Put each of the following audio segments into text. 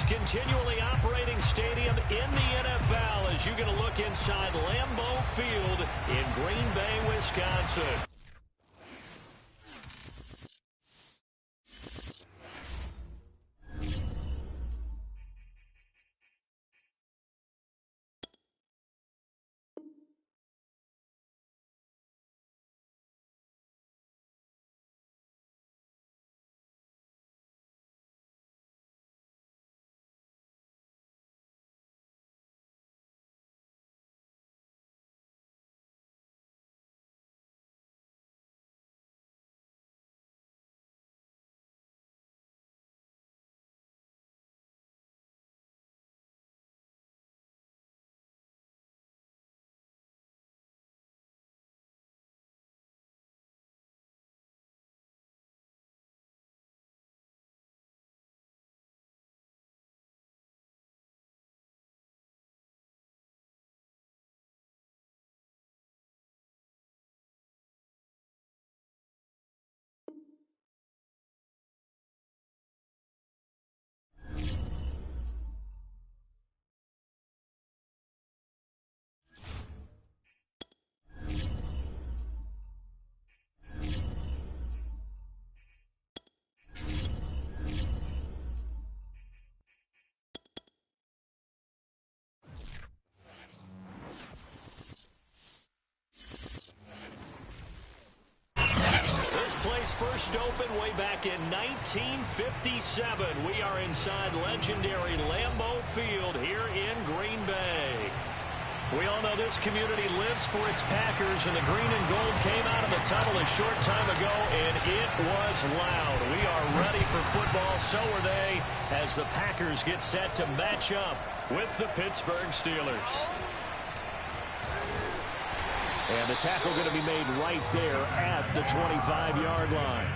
most continually operating stadium in the NFL as you get a look inside Lambeau Field in Green Bay, Wisconsin. Place first opened way back in 1957. We are inside legendary Lambeau Field here in Green Bay. We all know this community lives for its Packers, and the green and gold came out of the tunnel a short time ago, and it was loud. We are ready for football, so are they, as the Packers get set to match up with the Pittsburgh Steelers. And the tackle going to be made right there at the 25-yard line.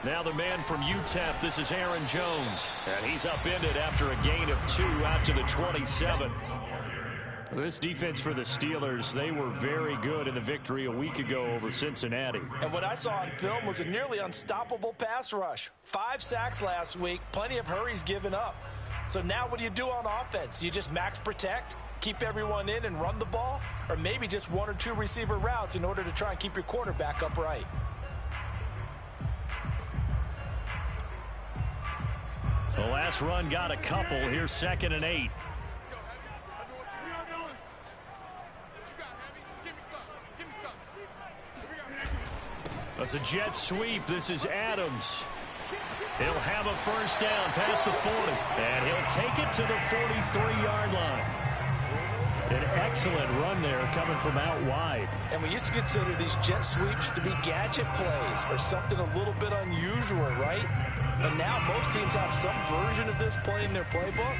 Now the man from UTEP, this is Aaron Jones. And he's upended after a gain of 2 out to the 27. This defense for the Steelers, they were very good in the victory a week ago over Cincinnati. And what I saw on film was a nearly unstoppable pass rush. 5 sacks last week, plenty of hurries given up. So now what do you do on offense? You just max protect, keep everyone in and run the ball? Or maybe just 1 or 2 receiver routes in order to try and keep your quarterback upright? The last run got a couple. Here's 2nd and 8. That's a jet sweep. This is Adams. He'll have a first down past the 40. And he'll take it to the 43-yard line. An excellent run there coming from out wide. And we used to consider these jet sweeps to be gadget plays or something a little bit unusual, right? But now most teams have some version of this play in their playbook.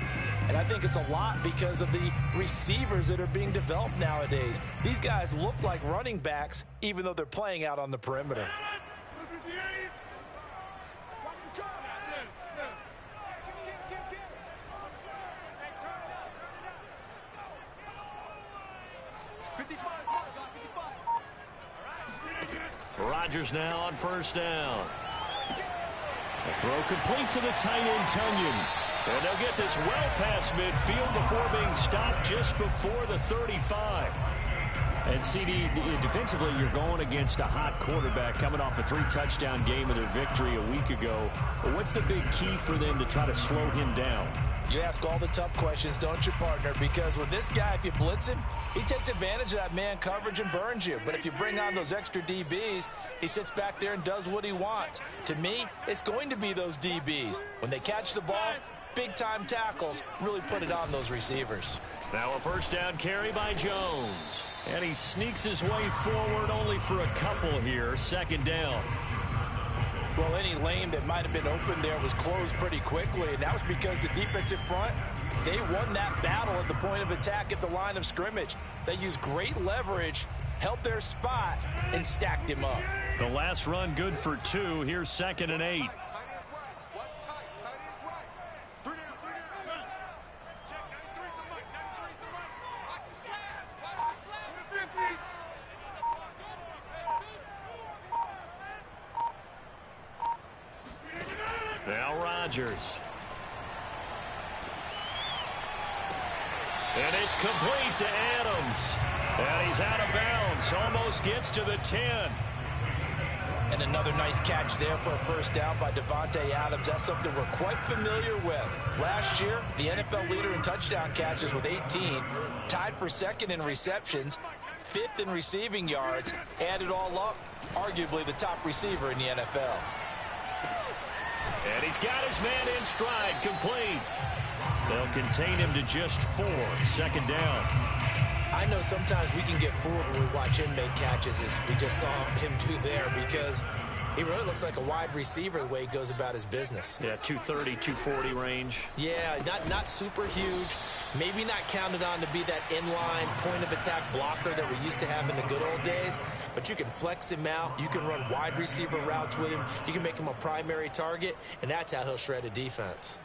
And I think it's a lot because of the receivers that are being developed nowadays. These guys look like running backs even though they're playing out on the perimeter. Rodgers now on first down. The throw complete to the tight end, Tunyon. And they'll get this well past midfield before being stopped just before the 35. And CD, defensively, you're going against a hot quarterback coming off a 3-touchdown game of their victory a week ago. But what's the big key for them to try to slow him down? You ask all the tough questions, don't you, partner? Because with this guy, if you blitz him, he takes advantage of that man coverage and burns you. But if you bring on those extra DBs, he sits back there and does what he wants. To me, it's going to be those DBs. When they catch the ball, big-time tackles really put it on those receivers. Now a first down carry by Jones. And he sneaks his way forward only for a couple here. 2nd down. Well, any lane that might have been open there was closed pretty quickly, and that was because the defensive front, they won that battle at the point of attack at the line of scrimmage. They used great leverage, held their spot, and stacked him up. The last run good for 2. Here's 2nd and 8. Now Rodgers. And it's complete to Adams. And he's out of bounds. Almost gets to the 10. And another nice catch there for a first down by Davante Adams. That's something we're quite familiar with. Last year, the NFL leader in touchdown catches with 18. Tied for 2nd in receptions. 5th in receiving yards. Add it all up, arguably the top receiver in the NFL. And he's got his man in stride, complete. They'll contain him to just 4. 2nd down. I know sometimes we can get fooled when we watch him make catches, as we just saw him do there, because he really looks like a wide receiver the way he goes about his business. Yeah, 230, 240 range. Yeah, not super huge. Maybe not counted on to be that inline point-of-attack blocker that we used to have in the good old days. But you can flex him out. You can run wide receiver routes with him. You can make him a primary target, and that's how he'll shred a defense.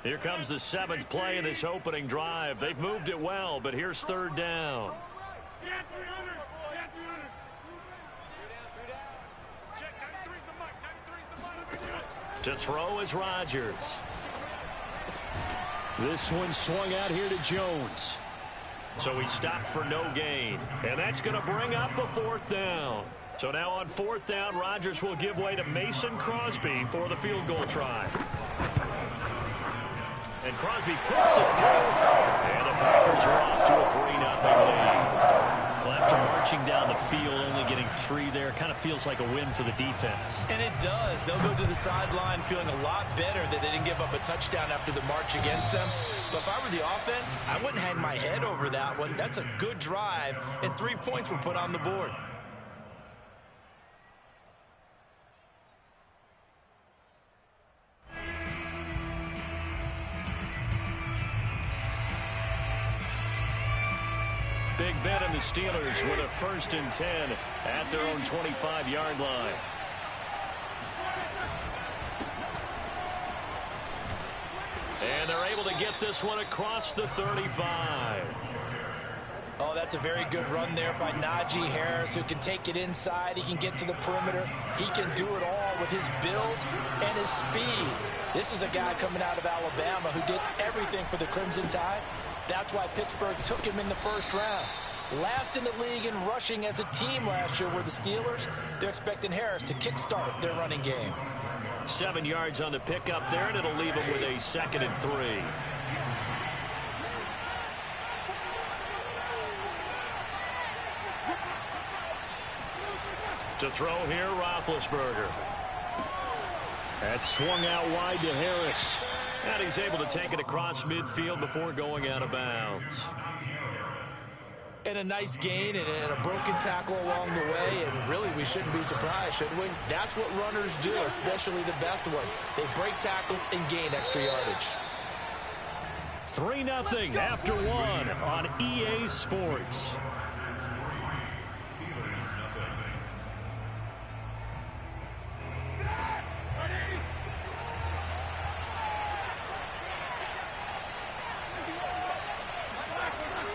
Here comes the 7th play of this opening drive. They've moved it well, but here's 3rd down. To throw is Rodgers. This one swung out here to Jones. So he stopped for no gain. And that's going to bring up a 4th down. So now on 4th down, Rodgers will give way to Mason Crosby for the field goal try. And Crosby kicks it through. And the Packers are off to a 3-0 lead. Well, after marching down the field, only getting 3 there, kind of feels like a win for the defense. And it does. They'll go to the sideline feeling a lot better that they didn't give up a touchdown after the march against them. But if I were the offense, I wouldn't hang my head over that one. That's a good drive, and 3 points were put on the board. Big Ben and the Steelers with a 1st and 10 at their own 25-yard line. And they're able to get this one across the 35. Oh, that's a very good run there by Najee Harris, who can take it inside. He can get to the perimeter. He can do it all with his build and his speed. This is a guy coming out of Alabama who did everything for the Crimson Tide. That's why Pittsburgh took him in the 1st round. Last in the league in rushing as a team last year were the Steelers. They're expecting Harris to kickstart their running game. 7 yards on the pickup there, and it'll leave him with a 2nd and 3. To throw here, Roethlisberger. That swung out wide to Harris. And he's able to take it across midfield before going out of bounds. And a nice gain and a broken tackle along the way, and really we shouldn't be surprised, should we? That's what runners do, especially the best ones. They break tackles and gain extra yardage. 3-0 after 1 on EA Sports.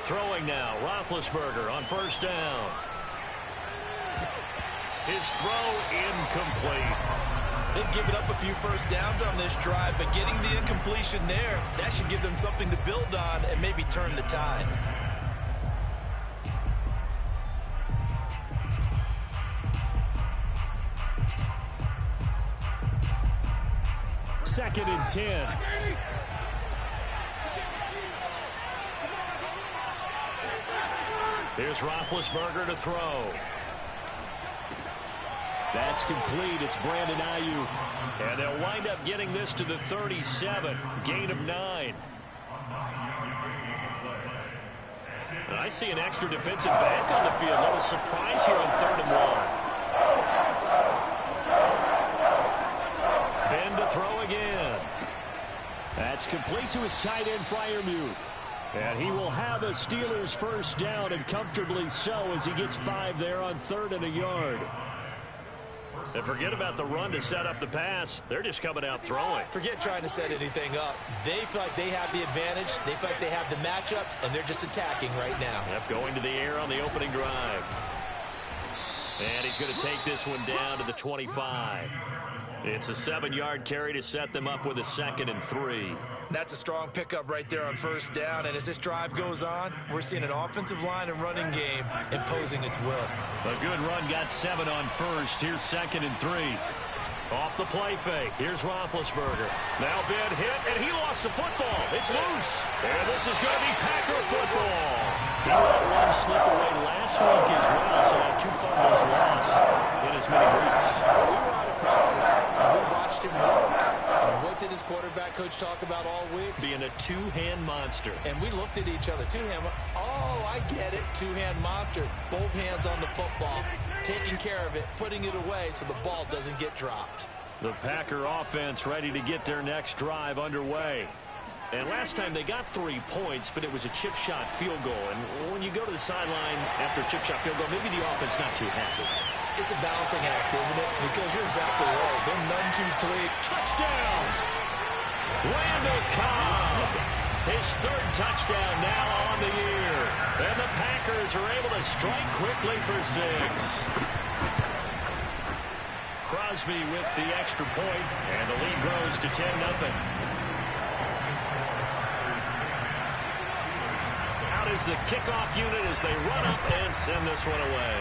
Throwing now, Roethlisberger on 1st down. His throw incomplete. They've given up a few first downs on this drive, but getting the incompletion there, that should give them something to build on and maybe turn the tide. Second and 10. Here's Roethlisberger to throw. That's complete. It's Brandon Ayuk. And they'll wind up getting this to the 37. Gain of 9. And I see an extra defensive back on the field. A little surprise here on 3rd and 1. Ben to throw again. That's complete to his tight end Freiermuth. And he will have a Steelers first down, and comfortably so, as he gets 5 there on 3rd and a yard. And forget about the run to set up the pass. They're just coming out throwing. Forget trying to set anything up. They feel like they have the advantage. They feel like they have the matchups, and they're just attacking right now. Yep, going to the air on the opening drive. And he's going to take this one down to the 25. It's a 7-yard carry to set them up with a 2nd and 3. That's a strong pickup right there on first down. And as this drive goes on, we're seeing an offensive line and running game imposing its will. A good run got 7 on first. Here's 2nd and 3. Off the play fake. Here's Roethlisberger. Now Ben hit, and he lost the football. It's loose. And this is going to be Packer football. He let one slip away last week as well, so had 2 fumbles lost in as many weeks. We were out of practice, and we watched him work. And what did his quarterback coach talk about all week? Being a 2-hand monster. And we looked at each other. 2-hand. Oh, I get it. 2-hand monster. Both hands on the football. Taking care of it, putting it away so the ball doesn't get dropped. The Packer offense ready to get their next drive underway. And last time they got 3 points, but it was a chip shot field goal. And when you go to the sideline after a chip shot field goal, maybe the offense not too happy. It's a balancing act, isn't it? Because you're exactly right. They're none too clean. Touchdown! Randall Cobb. His 3rd touchdown now on the year. And the Packers are able to strike quickly for 6. Crosby with the extra point, and the lead grows to 10-0. Out is the kickoff unit as they run up and send this one away.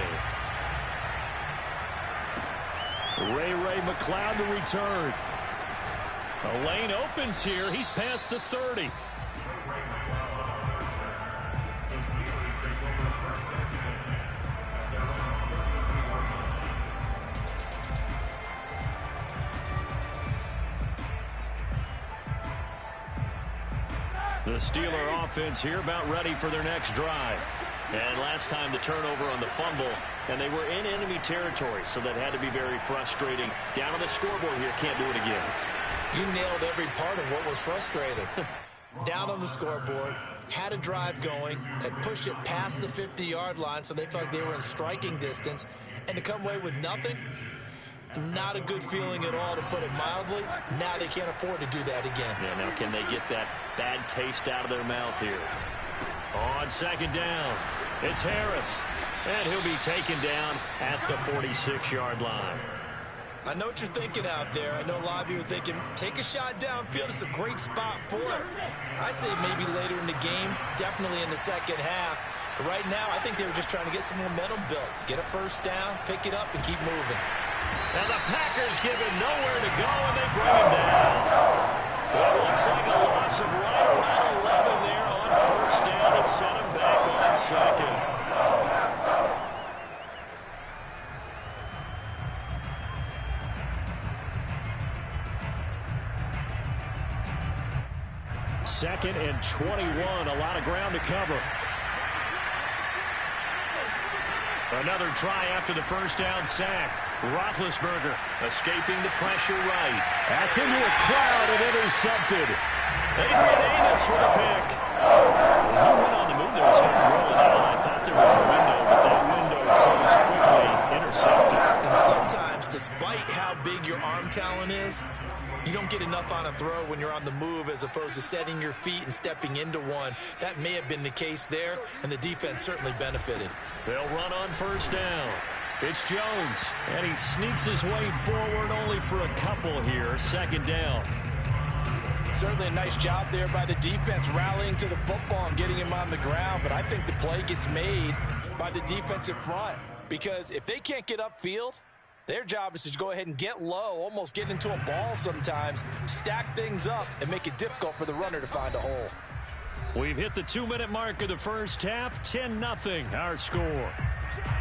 Ray McLeod to return. A lane opens here. He's past the 30. The Steeler offense here about ready for their next drive. And last time the turnover on the fumble, and they were in enemy territory, so that had to be very frustrating. Down on the scoreboard here, can't do it again. You nailed every part of what was frustrating. Down on the scoreboard, had a drive going, had pushed it past the 50-yard line, so they felt like they were in striking distance, and to come away with nothing, not a good feeling at all, to put it mildly. Now they can't afford to do that again. Yeah, now can they get that bad taste out of their mouth here? On 2nd down, it's Harris, and he'll be taken down at the 46-yard line. I know what you're thinking out there. I know a lot of you are thinking, take a shot downfield. It's a great spot for it. I'd say maybe later in the game, definitely in the second half. But right now, I think they were just trying to get some momentum built. Get a first down, pick it up, and keep moving. And the Packers give him nowhere to go, and they bring him down. Well, it looks like a loss of right around 11 there on first down to set him back on 2nd. Second and 21, a lot of ground to cover. Another try after the first down sack. Roethlisberger escaping the pressure right. That's into a crowd and intercepted. Adrian Amos with a pick. Well, he went on the move there and started rolling out. I thought there was a window, but that window closed quickly. Intercepted. And sometimes, despite how big your arm talent is, you don't get enough on a throw when you're on the move as opposed to setting your feet and stepping into one. That may have been the case there, and the defense certainly benefited. They'll run on first down. It's Jones, and he sneaks his way forward only for a couple here. 2nd down. Certainly a nice job there by the defense, rallying to the football and getting him on the ground. But I think the play gets made by the defensive front, because if they can't get upfield, their job is to go ahead and get low, almost get into a ball sometimes, stack things up, and make it difficult for the runner to find a hole. We've hit the 2-minute mark of the first half. 10-0 our score.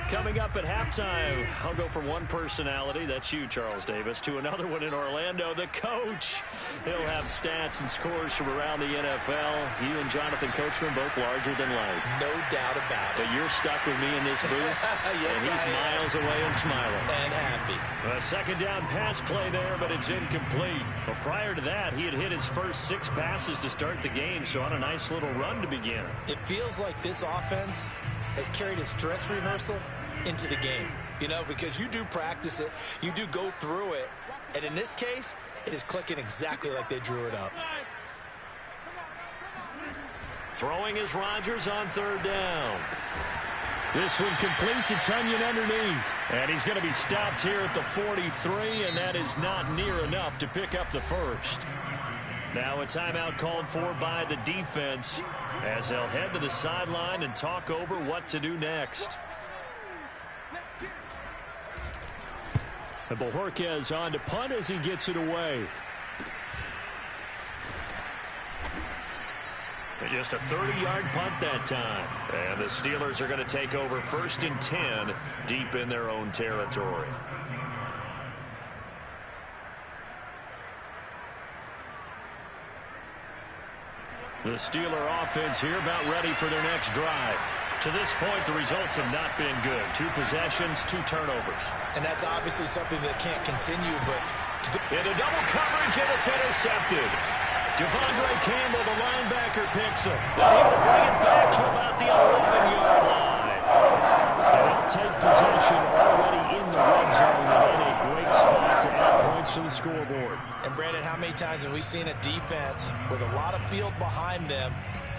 Coming up at halftime, I'll go from one personality, that's you, Charles Davis, to another one in Orlando, the coach. He'll have stats and scores from around the NFL. You and Jonathan Coachman both larger than life. No doubt about it. But you're stuck with me in this booth, yes, and he's miles away and smiling. And happy. A second down pass play there, but it's incomplete. Well, prior to that, he had hit his first 6 passes to start the game, so on a nice little run to begin. It feels like this offense has carried its dress rehearsal into the game, you know, because you do practice it, you do go through it, and in this case, it is clicking exactly like they drew it up. Throwing is Rodgers on 3rd down. This one complete to Tunyon underneath. And he's going to be stopped here at the 43, and that is not near enough to pick up the first. Now a timeout called for by the defense as they'll head to the sideline and talk over what to do next. And Bojorquez on to punt as he gets it away. And just a 30-yard punt that time. And the Steelers are going to take over 1st and 10 deep in their own territory. The Steeler offense here about ready for their next drive. To this point, the results have not been good. 2 possessions, 2 turnovers. And that's obviously something that can't continue, but... Into double coverage, and it's intercepted. Devondre Campbell, the linebacker, picks him. They'll bring it back to about the 11-yard line. They'll take possession already in the red zone and in a great spot to add points to the scoreboard. And, Brandon, how many times have we seen a defense with a lot of field behind them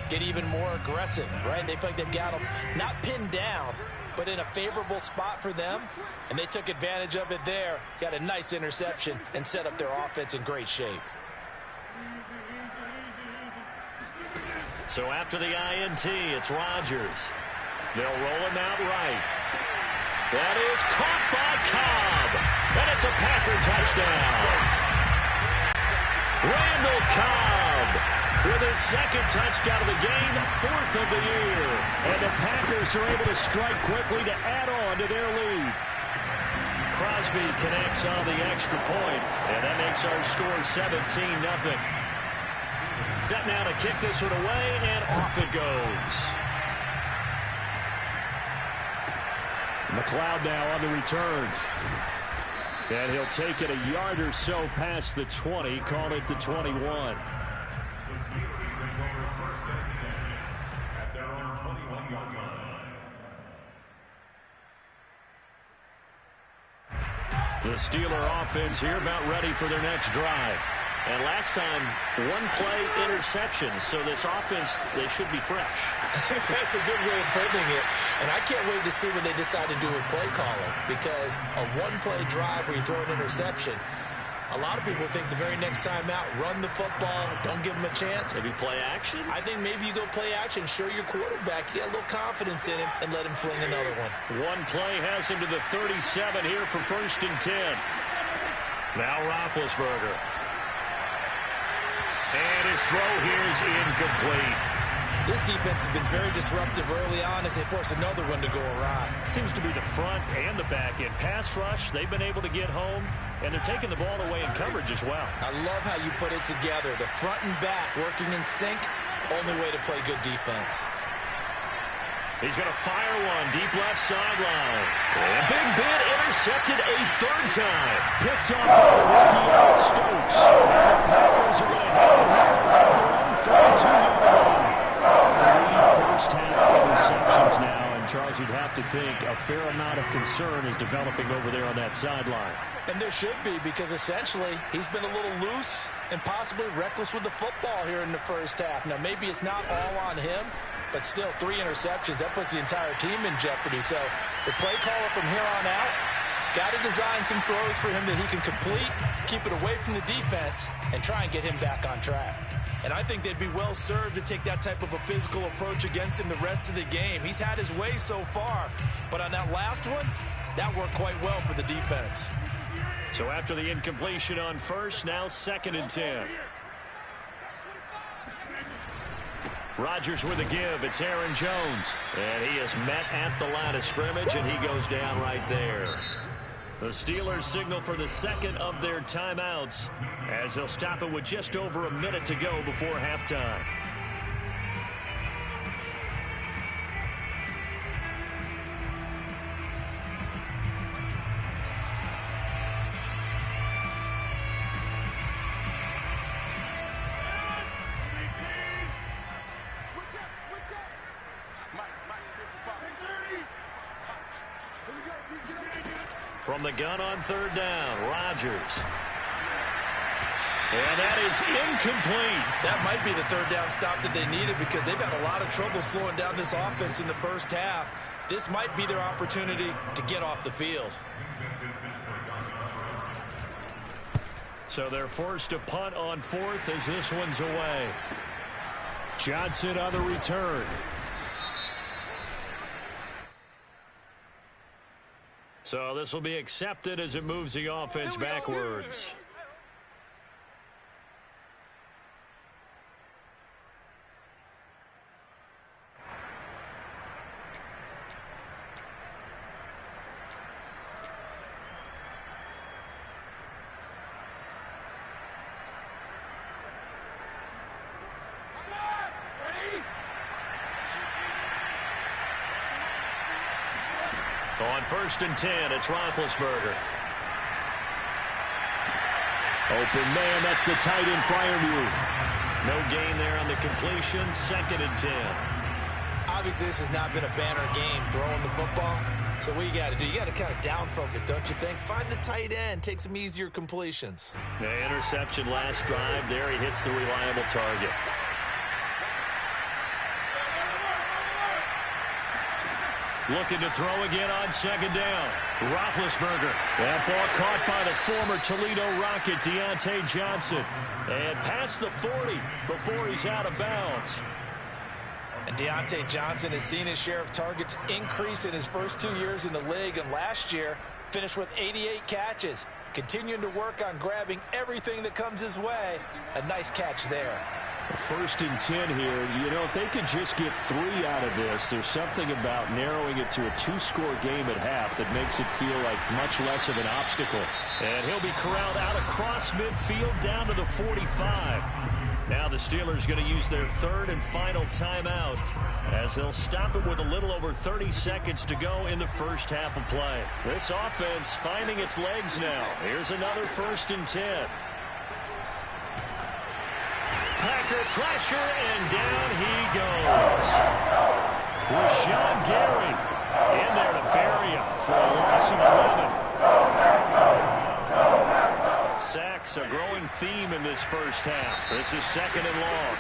get even more aggressive, right? They feel like they've got them not pinned down, but in a favorable spot for them, and they took advantage of it there, got a nice interception, and set up their offense in great shape. So after the INT, it's Rodgers. They'll roll him out right. That is caught by Cobb, and it's a Packer touchdown. Randall Cobb with his 2nd touchdown of the game, 4th of the year. And the Packers are able to strike quickly to add on to their lead. Crosby connects on the extra point, and that makes our score 17-0. Set now to kick this one away, and off it goes. McLeod now on the return. And he'll take it a yard or so past the 20, call it the 21. The Steeler offense here about ready for their next drive. And last time, 1-play interception. So this offense, they should be fresh. That's a good way of putting it. And I can't wait to see what they decide to do with play calling. Because a 1-play drive where you throw an interception, a lot of people think the very next time out, run the football, don't give them a chance. Maybe play action? I think maybe you go play action, show your quarterback, you got a little confidence in him, and let him fling another one. 1 play has him to the 37 here for 1st and 10. Now Roethlisberger. And his throw here is incomplete. This defense has been very disruptive early on as they force another one to go awry. Seems to be the front and the back end. Pass rush, they've been able to get home, and they're taking the ball away in coverage as well. I love how you put it together. The front and back working in sync, only way to play good defense. He's going to fire one deep left sideline. And Big Ben intercepted a 3rd time. Picked up by the rookie Alex Stokes. The Packers are going to have it here at their own 42-yard line. 3 first-half interceptions now, and Charles, you'd have to think a fair amount of concern is developing over there on that sideline. And there should be, because essentially he's been a little loose and possibly reckless with the football here in the first half. Now, maybe it's not all on him, but still 3 interceptions. That puts the entire team in jeopardy. So the play caller from here on out got to design some throws for him that he can complete, keep it away from the defense, and try and get him back on track. And I think they'd be well served to take that type of a physical approach against him the rest of the game. He's had his way so far, but on that last one, that worked quite well for the defense. So after the incompletion on 1st, now 2nd and 10. Rodgers with a give. It's Aaron Jones. And he is met at the line of scrimmage, and he goes down right there. The Steelers signal for the second of their timeouts as they'll stop it with just over a minute to go before halftime. From the gun on third down, Rodgers. And that is incomplete. That might be the third down stop that they needed because they've had a lot of trouble slowing down this offense in the first half. This might be their opportunity to get off the field. So they're forced to punt on fourth as this one's away. Johnson on the return. So this will be accepted as it moves the offense backwards. On 1st and 10, it's Roethlisberger. Open man, that's the tight end Freiermuth. No gain there on the completion, 2nd and 10. Obviously, this has not been a banner game throwing the football. So what you got to do, you got to kind of down focus, don't you think? Find the tight end, take some easier completions. The interception last drive there. He hits the reliable target. Looking to throw again on 2nd down. Roethlisberger. That ball caught by the former Toledo Rocket, Deontay Johnson. And past the 40 before he's out of bounds. And Deontay Johnson has seen his share of targets increase in his first 2 years in the league. And last year, finished with 88 catches. Continuing to work on grabbing everything that comes his way. A nice catch there. 1st and 10 here. You know, if they could just get 3 out of this, there's something about narrowing it to a 2-score game at half that makes it feel like much less of an obstacle. And he'll be corralled out across midfield down to the 45. Now the Steelers going to use their 3rd and final timeout as they'll stop it with a little over 30 seconds to go in the first half of play. This offense finding its legs now. Here's another 1st and 10. Packer pressure, and down he goes. Rashawn Gary in there to bury him for a loss of 11. Sacks a growing theme in this first half. This is 2nd and long.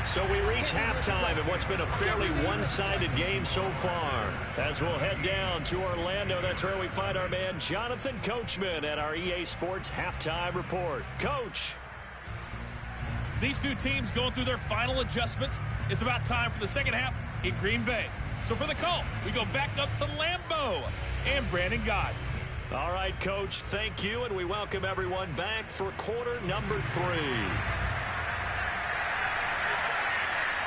So we reach halftime in what's been a fairly one-sided game so far. As we'll head down to Orlando, that's where we find our man Jonathan Coachman at our EA Sports Halftime Report. Coach. These two teams going through their final adjustments. It's about time for the second half in Green Bay. So for the call, we go back up to Lambeau and Brandon Gott. All right, Coach, thank you, and we welcome everyone back for quarter number 3.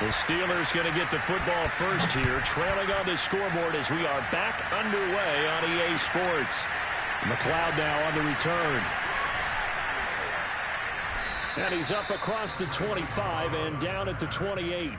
The Steelers going to get the football first here, trailing on the scoreboard as we are back underway on EA Sports. McLeod now on the return. And he's up across the 25 and down at the 28.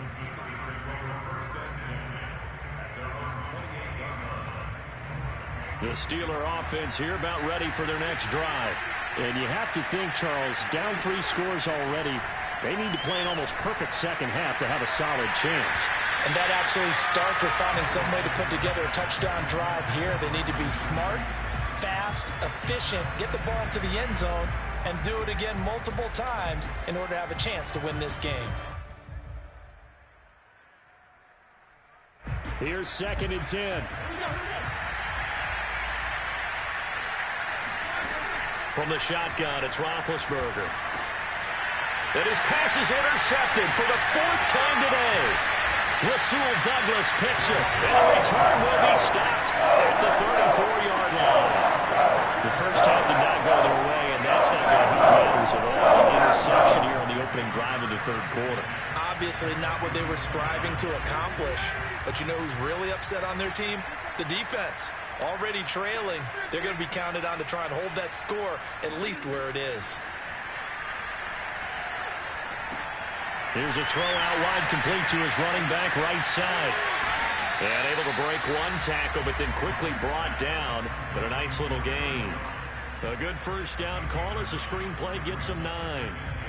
The Steeler offense here about ready for their next drive. And you have to think, Charles, down 3 scores already. They need to play an almost perfect second half to have a solid chance. And that absolutely starts with finding some way to put together a touchdown drive here. They need to be smart, fast, efficient, get the ball to the end zone, and do it again multiple times in order to have a chance to win this game. Here's 2nd and 10. From the shotgun, it's Roethlisberger. And his pass is intercepted for the 4th time today. Rasul Douglas picks it, and the return will be stopped at the 34-yard line. The first half did not go their way, and that's not going to help matters at all. An interception here on the opening drive of the 3rd quarter. obviously not what they were striving to accomplish. But you know who's really upset on their team? The defense. Already trailing, they're going to be counted on to try and hold that score at least where it is. Here's a throw out wide, complete to his running back right side. And able to break one tackle, but then quickly brought down. But a nice little gain. A good first down call as the screenplay gets him 9.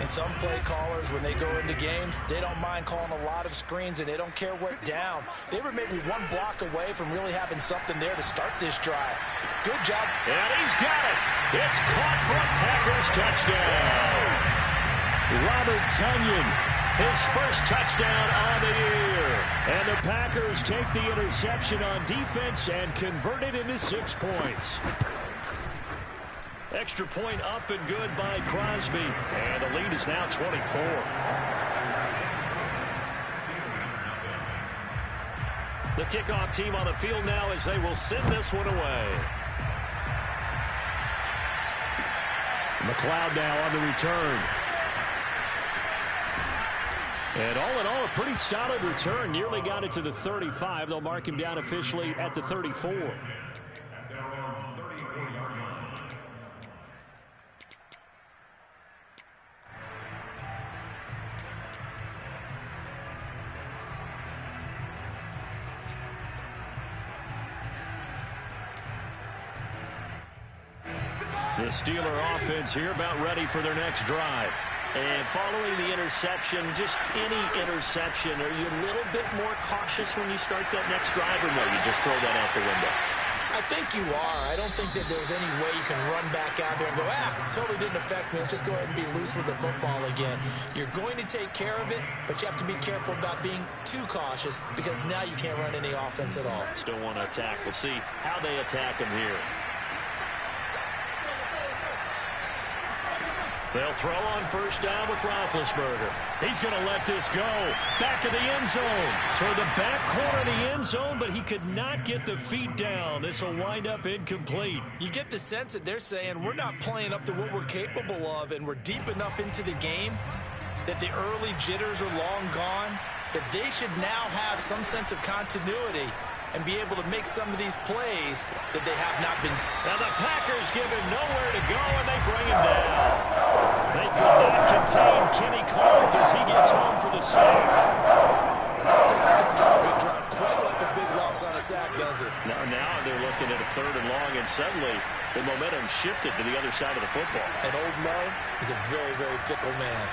And some play callers, when they go into games, they don't mind calling a lot of screens, and they don't care what down. They were maybe one block away from really having something there to start this drive. Good job. And he's got it. It's caught for a Packers touchdown. Robert Tonyan, his first touchdown on the year. And the Packers take the interception on defense and convert it into 6 points. Extra point up and good by Crosby. And the lead is now 24. The kickoff team on the field now as they will send this one away. McLeod now on the return. And all in all, a pretty solid return. Nearly got it to the 35. They'll mark him down officially at the 34. The Steeler offense here about ready for their next drive. And following the interception, just any interception, are you a little bit more cautious when you start that next drive, or no, you just throw that out the window? I think you are. I don't think that there's any way you can run back out there and go, totally didn't affect me. Let's just go ahead and be loose with the football again. You're going to take care of it, but you have to be careful about being too cautious because now you can't run any offense at all. Still want to attack. We'll see how they attack him here. They'll throw on first down with Roethlisberger. He's going to let this go. Back of the end zone. Toward the back corner of the end zone, but he could not get the feet down. This will wind up incomplete. You get the sense that they're saying we're not playing up to what we're capable of, and we're deep enough into the game that the early jitters are long gone, that they should now have some sense of continuity and be able to make some of these plays that they have not been. Now the Packers give him nowhere to go, and they bring him down. They could not contain Kenny Clark as he gets home for the sack. That's a start to a good drive. Quite like a big loss on a sack, does it? Now they're looking at a 3rd and long, and suddenly the momentum shifted to the other side of the football. And Old Mo is a very, very fickle man.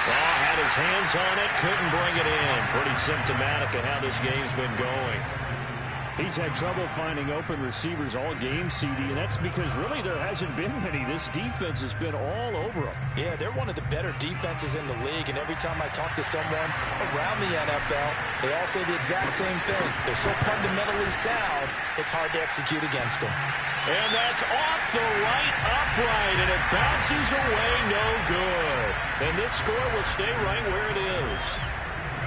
Well, had his hands on it, couldn't bring it in. Pretty symptomatic of how this game's been going. He's had trouble finding open receivers all game, CD, and that's because really there hasn't been many. This defense has been all over him. Yeah, they're one of the better defenses in the league, and every time I talk to someone around the NFL, they all say the exact same thing. They're so fundamentally sound, it's hard to execute against them. And that's off the right upright, and it bounces away no good. And this score will stay right where it is.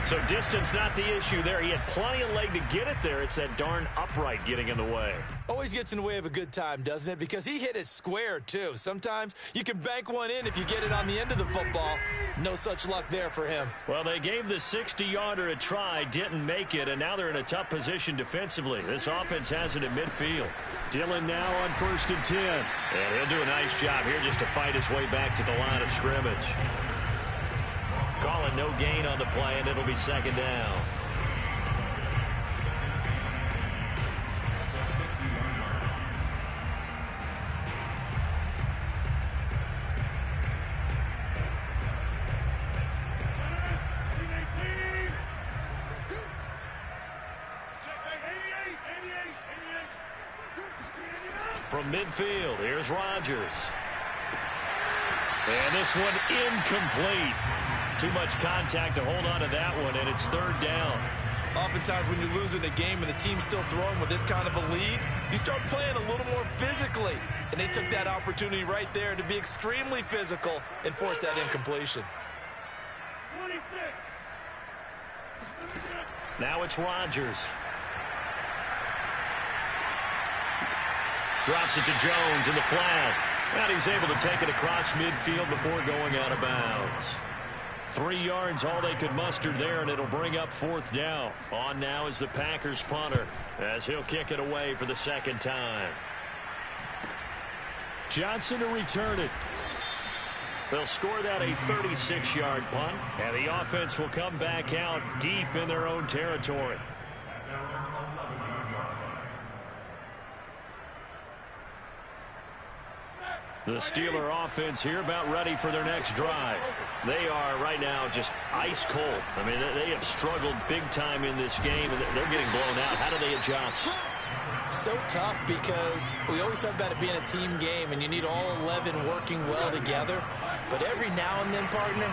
So distance not the issue there. He had plenty of leg to get it there. It's that darn upright getting in the way. Always gets in the way of a good time, doesn't it? Because he hit it square, too. Sometimes you can bank one in if you get it on the end of the football. No such luck there for him. Well, they gave the 60-yarder a try, didn't make it, and now they're in a tough position defensively. This offense has it at midfield. Dillon now on 1st and 10. And he'll do a nice job here just to fight his way back to the line of scrimmage. Calling no gain on the play, and it'll be 2nd down. From midfield, here's Rodgers. And this one incomplete. Too much contact to hold on to that one, and it's 3rd down. Oftentimes when you're losing a game and the team's still throwing with this kind of a lead, you start playing a little more physically. And they took that opportunity right there to be extremely physical and force that incompletion. Now it's Rodgers. Drops it to Jones in the flat. And he's able to take it across midfield before going out of bounds. 3 yards, all they could muster there, and it'll bring up 4th down. On now is the Packers punter, as he'll kick it away for the 2nd time. Johnson to return it. They'll score that a 36-yard punt, and the offense will come back out deep in their own territory. The Steeler offense here about ready for their next drive. They are right now just ice cold. I mean, they have struggled big time in this game. They're getting blown out. How do they adjust? So tough because we always talk about it being a team game and you need all 11 working well together. But every now and then, partner,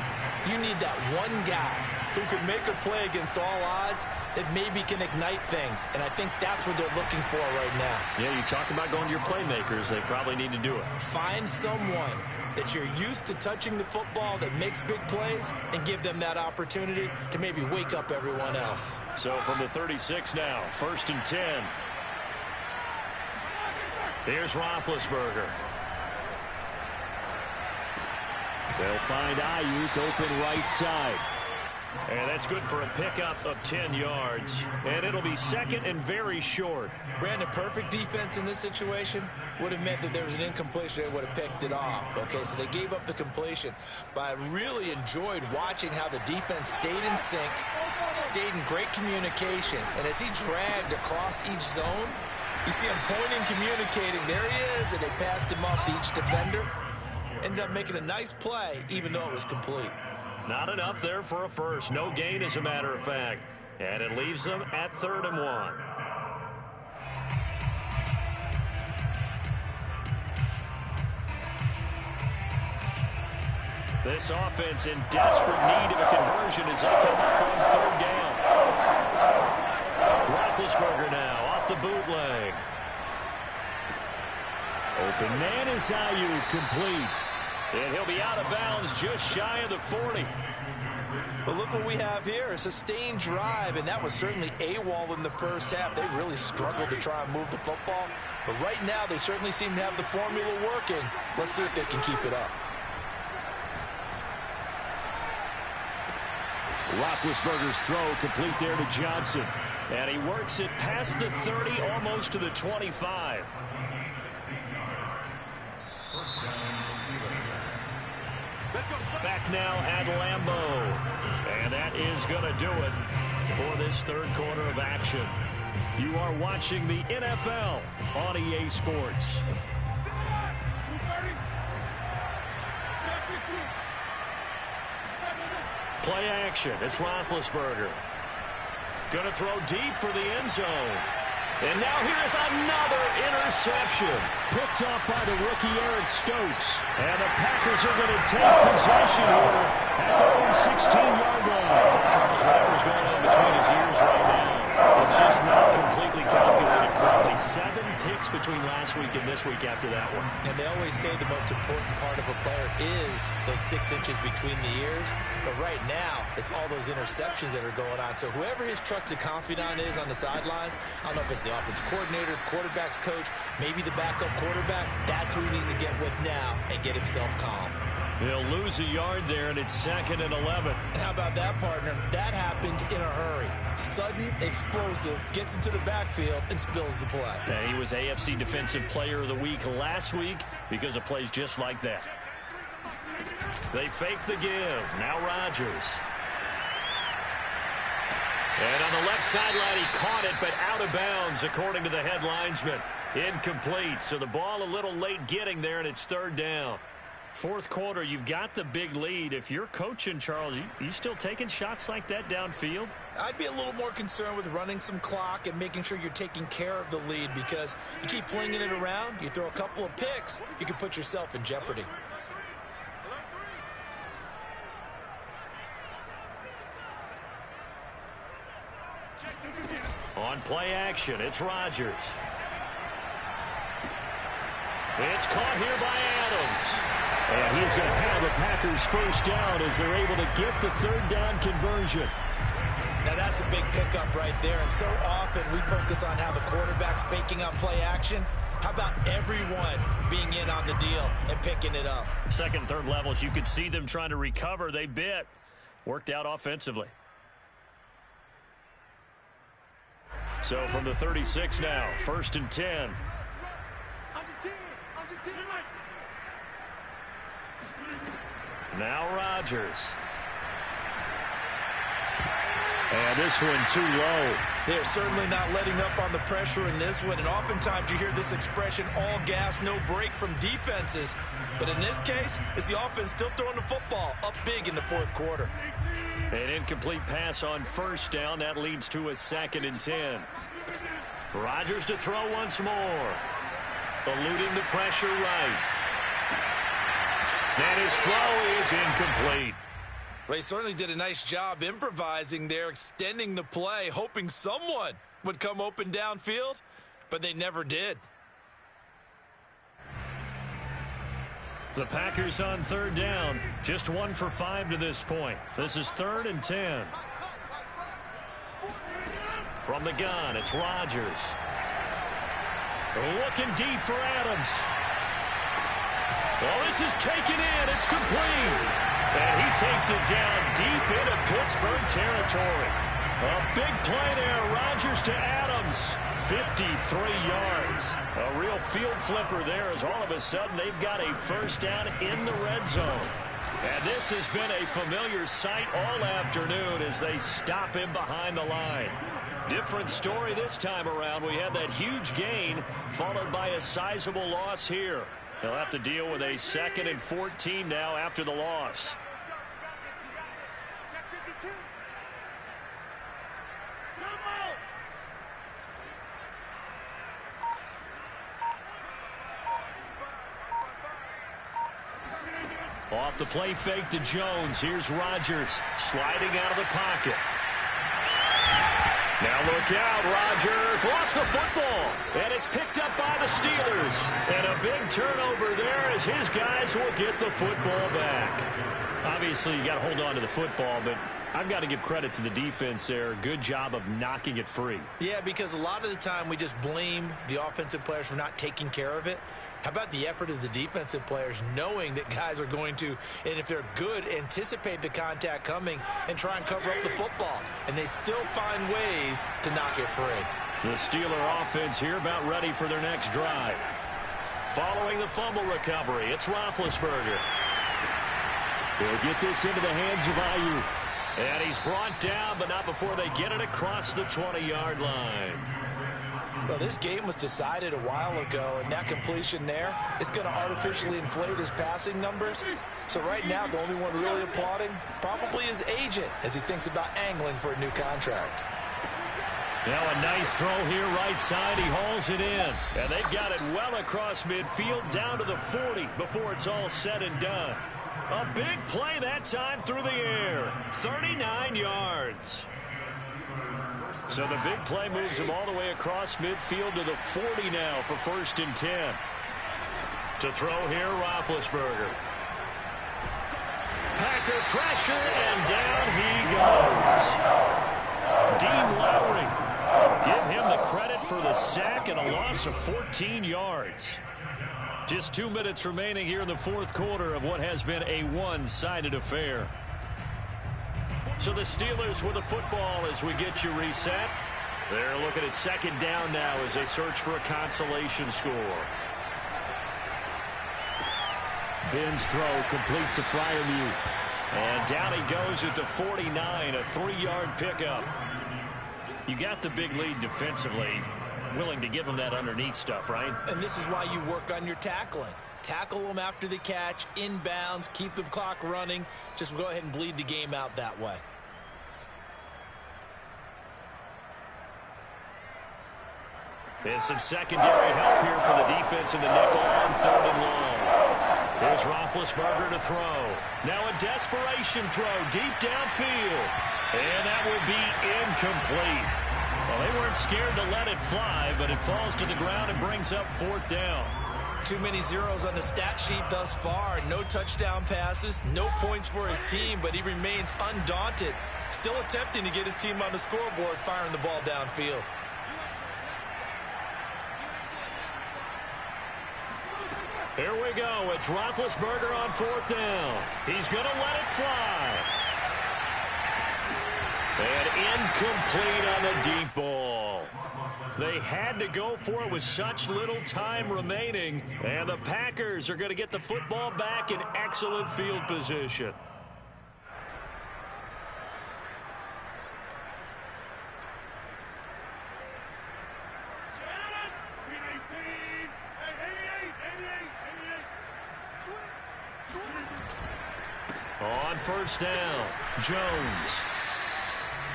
you need that one guy who could make a play against all odds that maybe can ignite things. And I think that's what they're looking for right now. Yeah, you talk about going to your playmakers. They probably need to do it. Find someone that you're used to touching the football that makes big plays and give them that opportunity to maybe wake up everyone else. So from the 36 now, 1st and 10. Here's Roethlisberger. They'll find Ayuk open right side. And that's good for a pickup of 10 yards. And it'll be 2nd and very short. Brandon, perfect defense in this situation would have meant that there was an incompletion. They would have picked it off. Okay, so they gave up the completion. But I really enjoyed watching how the defense stayed in sync, stayed in great communication. And as he dragged across each zone, you see him pointing, communicating. There he is, and they passed him off to each defender. Ended up making a nice play, even though it was complete. Not enough there for a first. No gain, as a matter of fact. And it leaves them at 3rd and 1. This offense in desperate need of a conversion as they come up on 3rd down. Roethlisberger now off the bootleg. Open man is Ayuk, complete. And he'll be out of bounds just shy of the 40. But look what we have here, a sustained drive, and that was certainly AWOL in the first half. They really struggled to try and move the football. But right now, they certainly seem to have the formula working. Let's see if they can keep it up. Roethlisberger's throw complete there to Johnson. And he works it past the 30, almost to the 25. Back now at Lambeau. And that is going to do it for this 3rd quarter of action. You are watching the NFL on EA Sports. Play action. It's Roethlisberger. Going to throw deep for the end zone. And now here's another interception. Picked up by the rookie Eric Stokes. And the Packers are going to take possession here at their own 16-yard line. Charles, whatever's going on between his ears right now, it's just not completely calculated correctly. 7 picks between last week and this week after that one. And they always say the most important part of a player is those 6 inches between the ears. But right now, it's all those interceptions that are going on. So whoever his trusted confidant is on the sidelines, I don't know if it's the offensive coordinator, the quarterback's coach, maybe the backup quarterback, that's who he needs to get with now and get himself calm. They'll lose a yard there, and it's 2nd and 11. How about that, partner? That happened in a hurry. Sudden, explosive, gets into the backfield, and spills the play. And he was AFC Defensive Player of the Week last week because of plays just like that. They fake the give. Now Rodgers. And on the left sideline, he caught it, but out of bounds, according to the head linesman. Incomplete, so the ball a little late getting there, and it's 3rd down. 4th quarter, you've got the big lead. If you're coaching, Charles, you still taking shots like that downfield? I'd be a little more concerned with running some clock and making sure you're taking care of the lead, because you keep flinging it around, you throw a couple of picks, you can put yourself in jeopardy. On play action, it's Rodgers. It's caught here by Adams. And he's going to have the Packers 1st down as they're able to get the 3rd down conversion. Now that's a big pickup right there, and so often we focus on how the quarterback's faking out play action. How about everyone being in on the deal and picking it up? Second and third levels, you could see them trying to recover. They bit. Worked out offensively. So from the 36 now, 1st and 10. Now Rodgers. And this one too low. They're certainly not letting up on the pressure in this one. And oftentimes you hear this expression, all gas, no break from defenses. But in this case, it's the offense still throwing the football up big in the fourth quarter. An incomplete pass on first down. That leads to a 2nd and 10. Rodgers to throw once more. Eluding the pressure right. And his throw is incomplete. Well, he certainly did a nice job improvising there, extending the play, hoping someone would come open downfield, but they never did. The Packers on 3rd down, just 1 for 5 to this point. This is 3rd and 10. From the gun, it's Rodgers. Looking deep for Adams. Well, this is taken in. It's complete. And he takes it down deep into Pittsburgh territory. A big play there. Rodgers to Adams. 53 yards. A real field flipper there as all of a sudden they've got a first down in the red zone. And this has been a familiar sight all afternoon as they stop him behind the line. Different story this time around. We had that huge gain followed by a sizable loss here. They'll have to deal with a 2nd and 14 now after the loss. Off the play fake to Jones. Here's Rodgers sliding out of the pocket. Now look out, Rodgers lost the football, and it's picked up by the Steelers. And a big turnover there as his guys will get the football back. Obviously, you got to hold on to the football, but I've got to give credit to the defense there. Good job of knocking it free. Yeah, because a lot of the time we just blame the offensive players for not taking care of it. How about the effort of the defensive players knowing that guys are going to, and if they're good, anticipate the contact coming and try and cover up the football. And they still find ways to knock it free. The Steeler offense here about ready for their next drive. Following the fumble recovery, it's Roethlisberger. He'll get this into the hands of Ayuk. And he's brought down, but not before they get it across the 20-yard line. Well, this game was decided a while ago, and that completion there is going to artificially inflate his passing numbers. So right now, the only one really applauding probably his agent as he thinks about angling for a new contract. Now a nice throw here right side. He hauls it in. And they've got it well across midfield down to the 40 before it's all said and done. A big play that time through the air. 39 yards. So the big play moves him all the way across midfield to the 40 now for 1st and 10. To throw here, Roethlisberger. Packer pressure, and down he goes. Dean Lowry. Give him the credit for the sack and a loss of 14 yards. Just 2 minutes remaining here in the fourth quarter of what has been a one-sided affair. So the Steelers with the football as we get you reset. They're looking at 2nd down now as they search for a consolation score. Ben's throw complete to Freiermuth. And down he goes at the 49, a 3-yard pickup. You got the big lead defensively. Willing to give him that underneath stuff, right? And this is why you work on your tackling. Tackle them after the catch, inbounds, keep the clock running. Just go ahead and bleed the game out that way. There's some secondary help here for the defense in the nickel on 3rd and long. Here's Roethlisberger to throw. Now a desperation throw deep downfield. And that will be incomplete. Well, they weren't scared to let it fly, but it falls to the ground and brings up 4th down. Too many zeros on the stat sheet thus far. No touchdown passes, no points for his team, but he remains undaunted. Still attempting to get his team on the scoreboard, firing the ball downfield. Here we go. It's Roethlisberger on 4th down. He's going to let it fly. And incomplete on the deep ball. They had to go for it with such little time remaining. And the Packers are going to get the football back in excellent field position. On 1st down, Jones.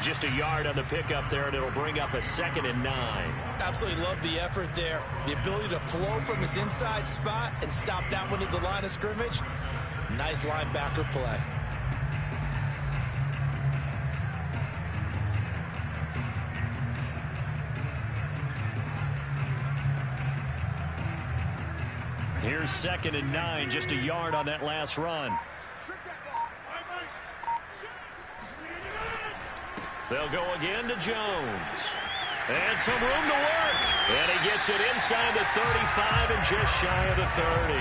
Just a yard on the pickup there, and it'll bring up a 2nd and 9. Absolutely love the effort there. The ability to flow from his inside spot and stop that one at the line of scrimmage. Nice linebacker play. Here's 2nd and 9, just a yard on that last run. They'll go again to Jones. And some room to work. And he gets it inside the 35 and just shy of the 30.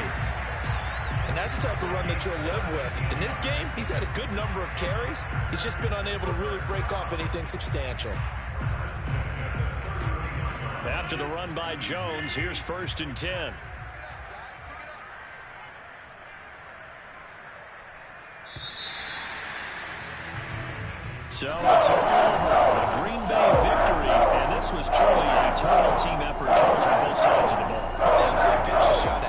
And that's the type of run that you'll live with. In this game, he's had a good number of carries. He's just been unable to really break off anything substantial. After the run by Jones, here's 1st and 10. So it's a Green Bay victory, and this was truly a total team effort, Charles, on both sides of the ball. They absolutely pitched a shot